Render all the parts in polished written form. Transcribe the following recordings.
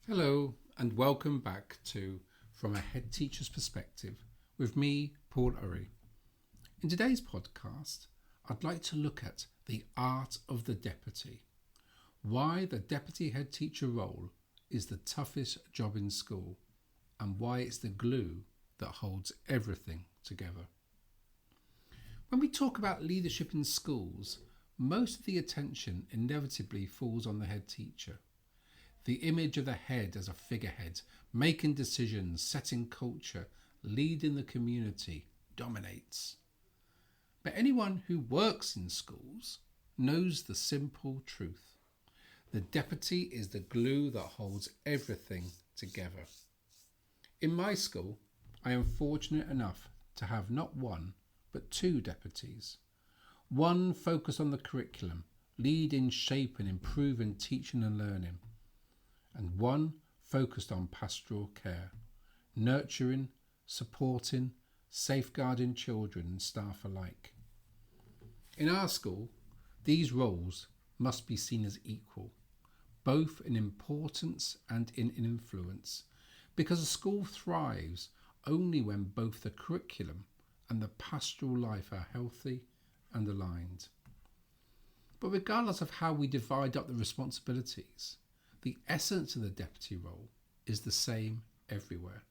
Hello and welcome back to From a Head Teacher's Perspective with me, Paul Urry. In today's podcast, I'd like to look at the art of the deputy, why the deputy head teacher role is the toughest job in school and why it's the glue that holds everything together. When we talk about leadership in schools, most of the attention inevitably falls on the head teacher. The image of the head as a figurehead, making decisions, setting culture, leading the community, dominates. But anyone who works in schools knows the simple truth. The deputy is the glue that holds everything together. In my school, I am fortunate enough to have not one, but two deputies. One focused on the curriculum, leading, shaping, improving teaching and learning. And one focused on pastoral care, nurturing, supporting, safeguarding children and staff alike. In our school, these roles must be seen as equal, both in importance and in influence, because a school thrives only when both the curriculum and the pastoral life are healthy and aligned. But regardless of how we divide up the responsibilities, the essence of the deputy role is the same everywhere.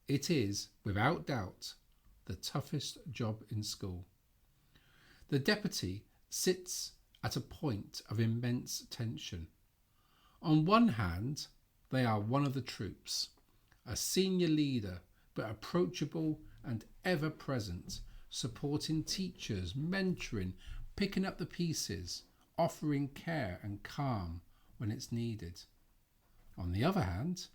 It is, without doubt, the toughest job in school. The deputy sits at a point of immense tension. On one hand, they are one of the troops, a senior leader, but approachable and ever present, supporting teachers, mentoring, picking up the pieces, offering care and calm when it's needed. On the other hand,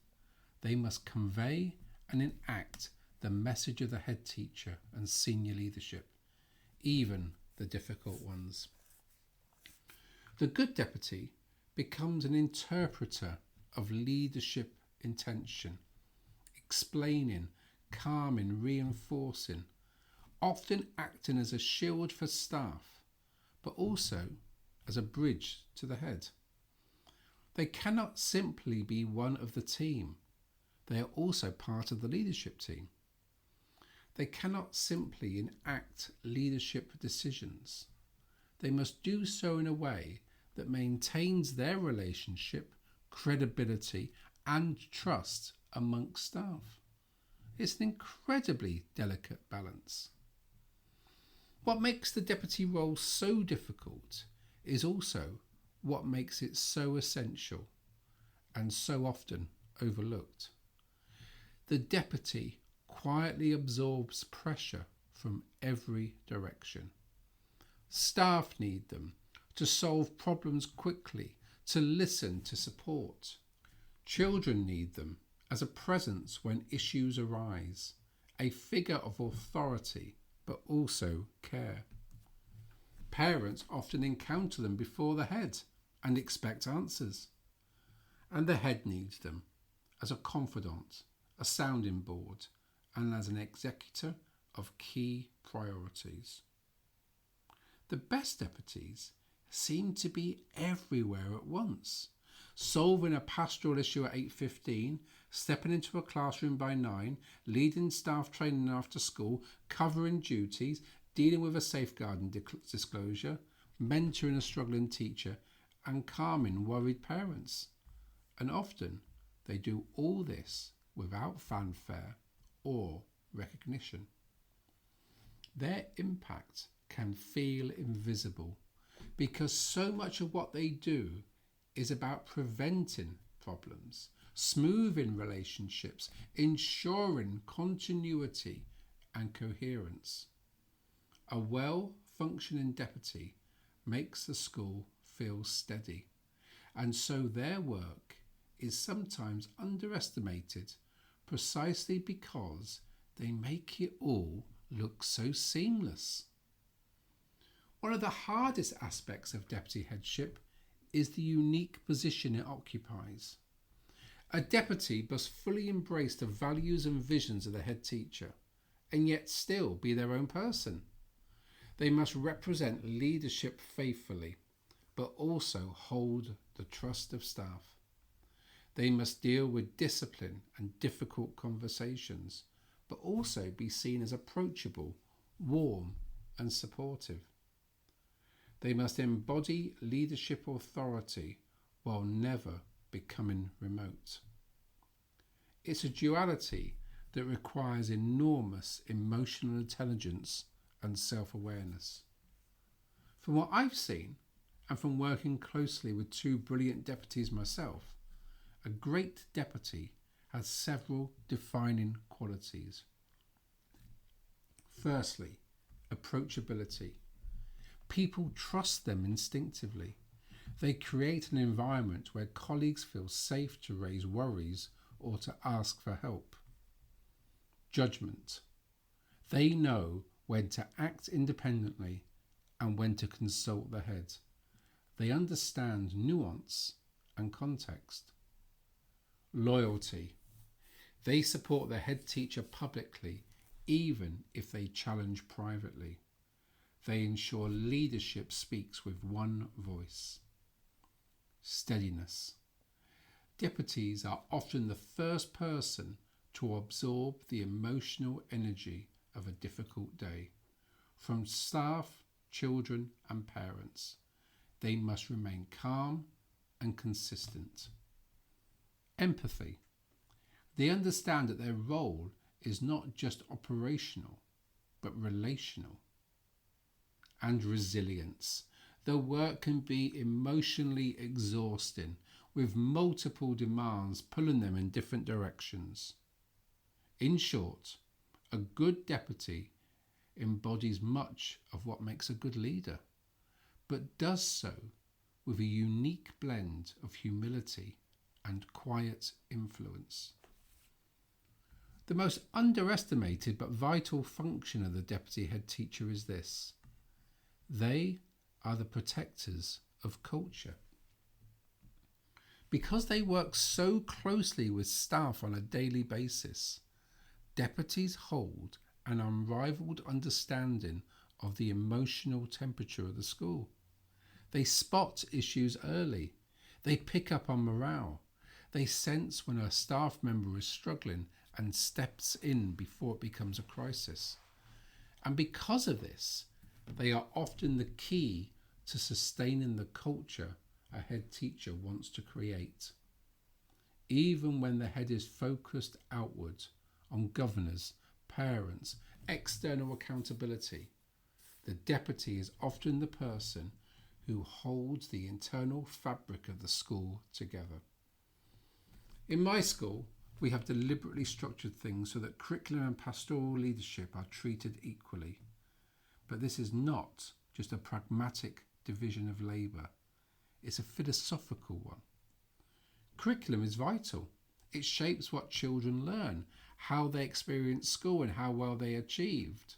they must convey and enact the message of the head teacher and senior leadership, even the difficult ones. The good deputy becomes an interpreter of leadership intention, explaining, calming, reinforcing, often acting as a shield for staff, but also as a bridge to the head. They cannot simply be one of the team. They are also part of the leadership team. They cannot simply enact leadership decisions. They must do so in a way that maintains their relationship, credibility, and trust amongst staff. It's an incredibly delicate balance. What makes the deputy role so difficult is also what makes it so essential and so often overlooked. The deputy quietly absorbs pressure from every direction. Staff need them to solve problems quickly, to listen, to support. Children need them as a presence when issues arise, a figure of authority but also care. Parents often encounter them before the head and expect answers. And the head needs them as a confidant, a sounding board, and as an executor of key priorities. The best deputies seem to be everywhere at once, solving a pastoral issue at 8:15, stepping into a classroom by 9, leading staff training after school, covering duties, dealing with a safeguarding disclosure, mentoring a struggling teacher, and calming worried parents. And often they do all this without fanfare or recognition. Their impact can feel invisible because so much of what they do is about preventing problems, smoothing relationships, ensuring continuity and coherence. A well-functioning deputy makes the school feel steady, and so their work is sometimes underestimated precisely because they make it all look so seamless. One of the hardest aspects of deputy headship is the unique position it occupies. A deputy must fully embrace the values and visions of the head teacher, and yet still be their own person. They must represent leadership faithfully, but also hold the trust of staff. They must deal with discipline and difficult conversations, but also be seen as approachable, warm, and supportive. They must embody leadership authority while never becoming remote. It's a duality that requires enormous emotional intelligence and self-awareness. From what I've seen, and from working closely with two brilliant deputies myself, a great deputy has several defining qualities. Firstly, approachability. People trust them instinctively. They create an environment where colleagues feel safe to raise worries or to ask for help. Judgment. They know when to act independently and when to consult the head. They understand nuance and context. Loyalty. They support their head teacher publicly, even if they challenge privately. They ensure leadership speaks with one voice. Steadiness. Deputies are often the first person to absorb the emotional energy of a difficult day. From staff, children, and parents, they must remain calm and consistent. Empathy. They understand that their role is not just operational, but relational. And resilience. The work can be emotionally exhausting, with multiple demands pulling them in different directions. In short, a good deputy embodies much of what makes a good leader, but does so with a unique blend of humility and quiet influence. The most underestimated but vital function of the deputy head teacher is this: they are the protectors of culture. Because they work so closely with staff on a daily basis, deputies hold an unrivaled understanding of the emotional temperature of the school. They spot issues early. They pick up on morale. They sense when a staff member is struggling and steps in before it becomes a crisis. And because of this, they are often the key to sustaining the culture a head teacher wants to create. Even when the head is focused outward on governors, parents, external accountability, the deputy is often the person who holds the internal fabric of the school together. In my school, we have deliberately structured things so that curriculum and pastoral leadership are treated equally. But this is not just a pragmatic division of labour. It's a philosophical one. Curriculum is vital. It shapes what children learn, how they experience school and how well they achieved.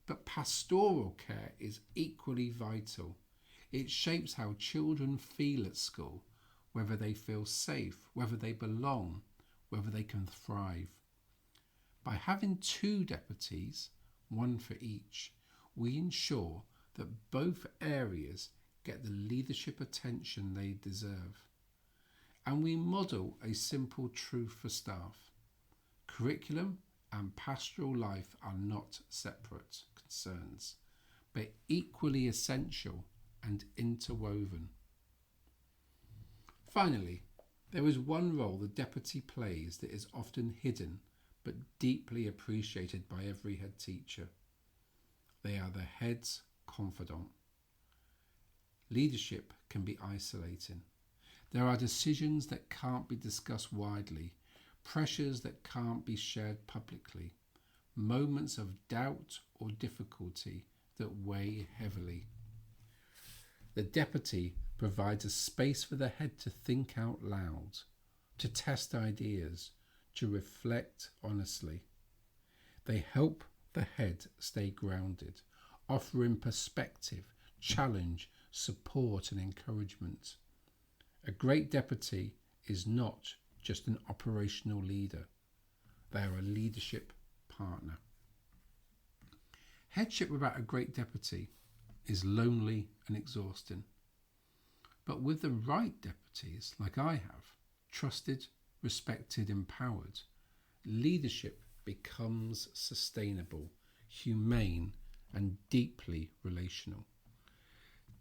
But pastoral care is equally vital. It shapes how children feel at school, whether they feel safe, whether they belong, whether they can thrive. By having two deputies, one for each, we ensure that both areas get the leadership attention they deserve. And we model a simple truth for staff. Curriculum and pastoral life are not separate concerns, but equally essential and interwoven. Finally, there is one role the deputy plays that is often hidden but deeply appreciated by every head teacher. They are the head's confidant. Leadership can be isolating. There are decisions that can't be discussed widely, pressures that can't be shared publicly, moments of doubt or difficulty that weigh heavily. The deputy provides a space for the head to think out loud, to test ideas, to reflect honestly. They help the head stay grounded, offering perspective, challenge, support and encouragement. A great deputy is not just an operational leader. They are a leadership partner. Headship without a great deputy is lonely and exhausting. But with the right deputies, like I have, trusted, respected, empowered, leadership becomes sustainable, humane, and deeply relational.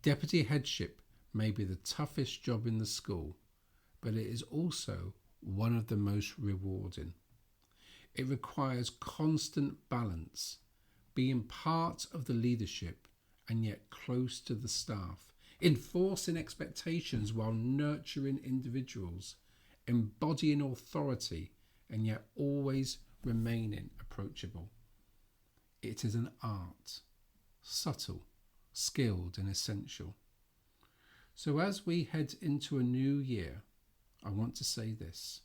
Deputy headship may be the toughest job in the school, but it is also one of the most rewarding. It requires constant balance, being part of the leadership and yet close to the staff, enforcing expectations while nurturing individuals, embodying authority and yet always remaining approachable. It is an art, subtle, skilled and essential. So as we head into a new year, I want to say this.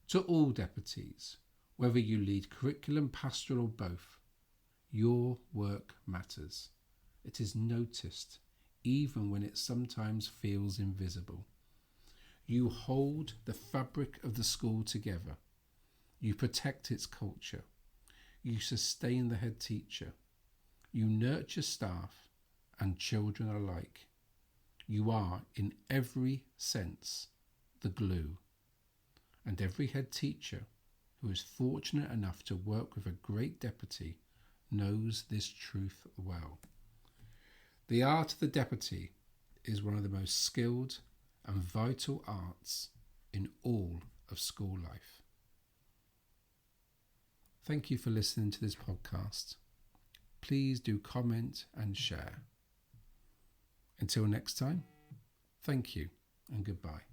To all deputies, whether you lead curriculum, pastoral or both, your work matters. It is noticed, even when it sometimes feels invisible. You hold the fabric of the school together. You protect its culture. You sustain the head teacher. You nurture staff and children alike. You are, in every sense, the glue. And every head teacher who is fortunate enough to work with a great deputy knows this truth well. The art of the deputy is one of the most skilled and vital arts in all of school life. Thank you for listening to this podcast. Please do comment and share. Until next time, thank you and goodbye.